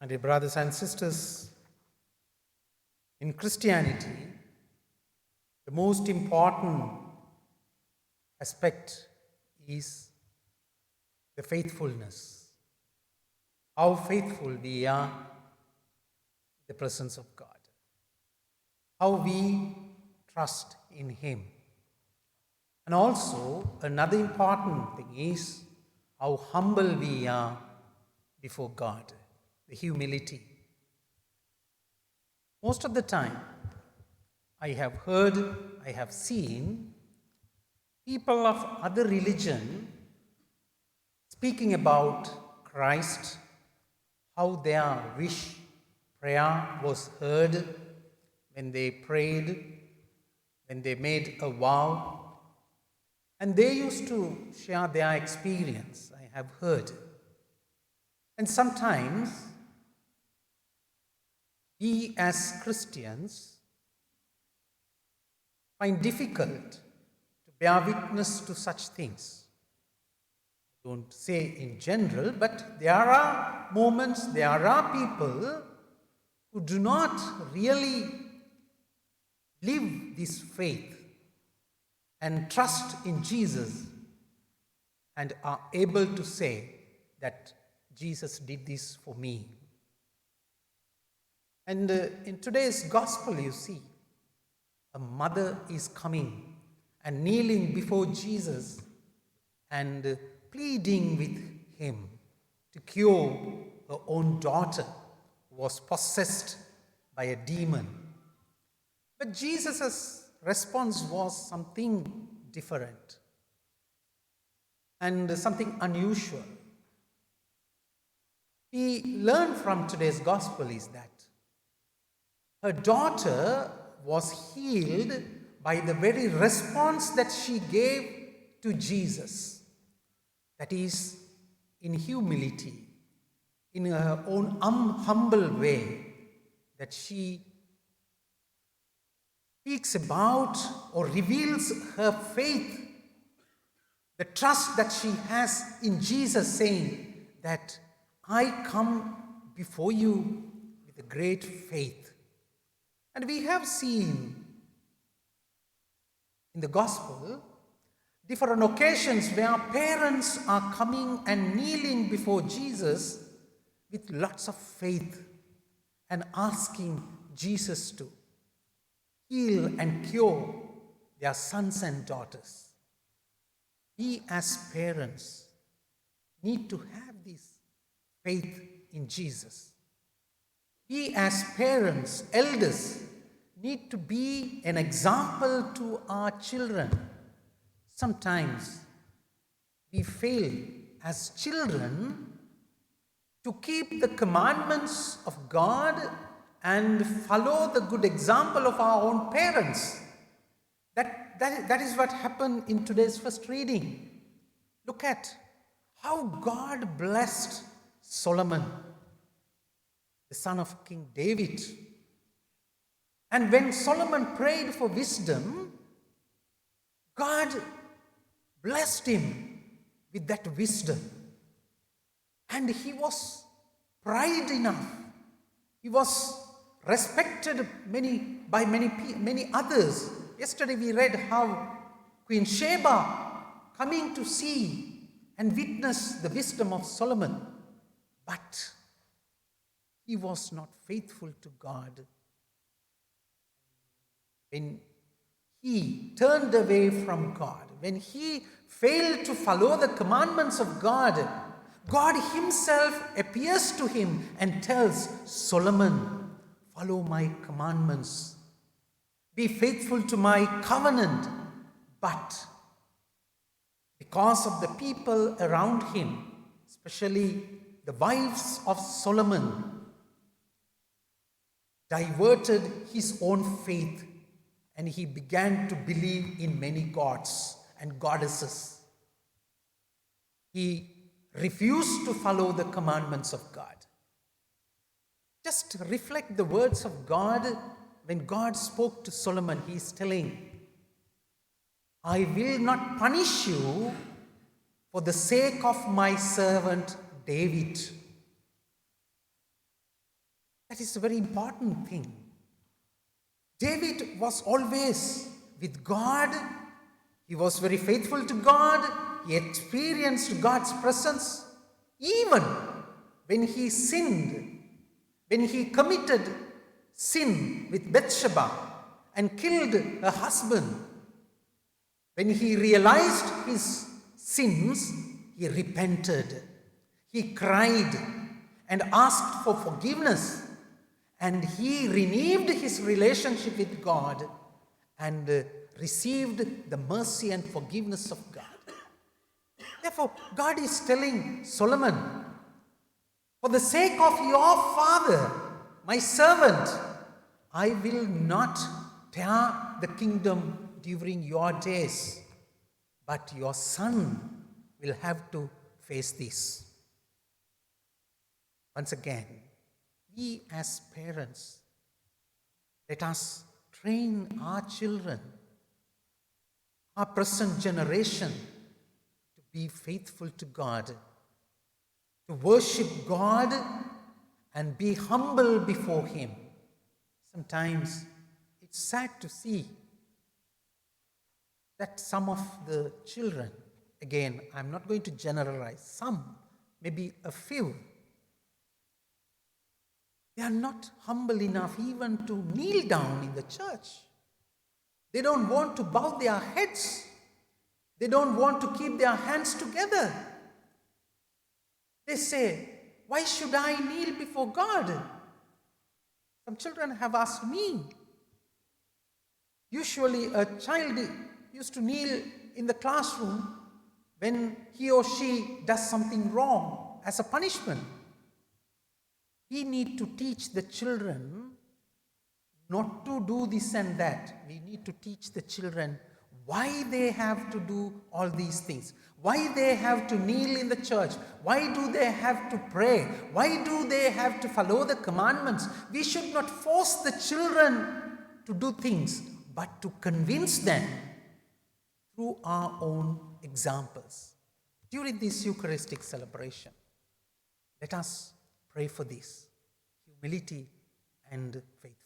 And dear brothers and sisters, in Christianity, the most important aspect is the faithfulness. How faithful we are in the presence of God. How we trust in Him. And also, another important thing is how humble we are before God, the humility. Most of the time, I have heard, I have seen people of other religion speaking about Christ, how their wish, prayer was heard when they prayed, when they made a vow. And they used to share their experience, I have heard. And sometimes, we as Christians find difficult to bear witness to such things. I don't say in general, but there are moments, there are people who do not really live this faith and trust in Jesus and are able to say that Jesus did this for me. And in today's gospel, you see, a mother is coming and kneeling before Jesus and pleading with him to cure her own daughter who was possessed by a demon. But Jesus' response was something different and something unusual. We learn from today's gospel is that her daughter was healed by the very response that she gave to Jesus. That is, in humility, in her own humble way, that she speaks about or reveals her faith, the trust that she has in Jesus, saying that I come before you with a great faith. And we have seen in the gospel different occasions where parents are coming and kneeling before Jesus with lots of faith and asking Jesus to heal and cure their sons and daughters. We as parents need to have this faith in Jesus. We as parents, elders, need to be an example to our children. Sometimes we fail as children to keep the commandments of God and follow the good example of our own parents. That is what happened in today's first reading. Look at how God blessed Solomon, the son of King David. And when Solomon prayed for wisdom, God blessed him with that wisdom. And he was pride enough. He was respected by many others. Yesterday we read how Queen Sheba coming to see and witness the wisdom of Solomon. But he was not faithful to God. When he turned away from God, when he failed to follow the commandments of God, God himself appears to him and tells Solomon, follow my commandments, be faithful to my covenant. But because of the people around him, especially the wives of Solomon, diverted his own faith, and he began to believe in many gods and goddesses. He refused to follow the commandments of God. Just reflect the words of God. When God spoke to Solomon, he is telling, I will not punish you for the sake of my servant David. That is a very important thing. David was always with God. He was very faithful to God. He experienced God's presence. Even when he sinned, when he committed sin with Bathsheba and killed her husband, when he realized his sins, he repented. He cried and asked for forgiveness. And he renewed his relationship with God and received the mercy and forgiveness of God. Therefore, God is telling Solomon, for the sake of your father, my servant, I will not tear the kingdom during your days, but your son will have to face this. Once again, we as parents, let us train our children, our present generation, to be faithful to God, to worship God and be humble before Him. Sometimes it's sad to see that some of the children, again, I'm not going to generalize, some, maybe a few, they are not humble enough even to kneel down in the church. They don't want to bow their heads. They don't want to keep their hands together. They say, why should I kneel before God? Some children have asked me. Usually a child used to kneel in the classroom when he or she does something wrong as a punishment. We need to teach the children not to do this and that. We need to teach the children why they have to do all these things, why they have to kneel in the church, why do they have to pray, why do they have to follow the commandments. We should not force the children to do things, but to convince them through our own examples. During this Eucharistic celebration, let us pray for this, humility and faith.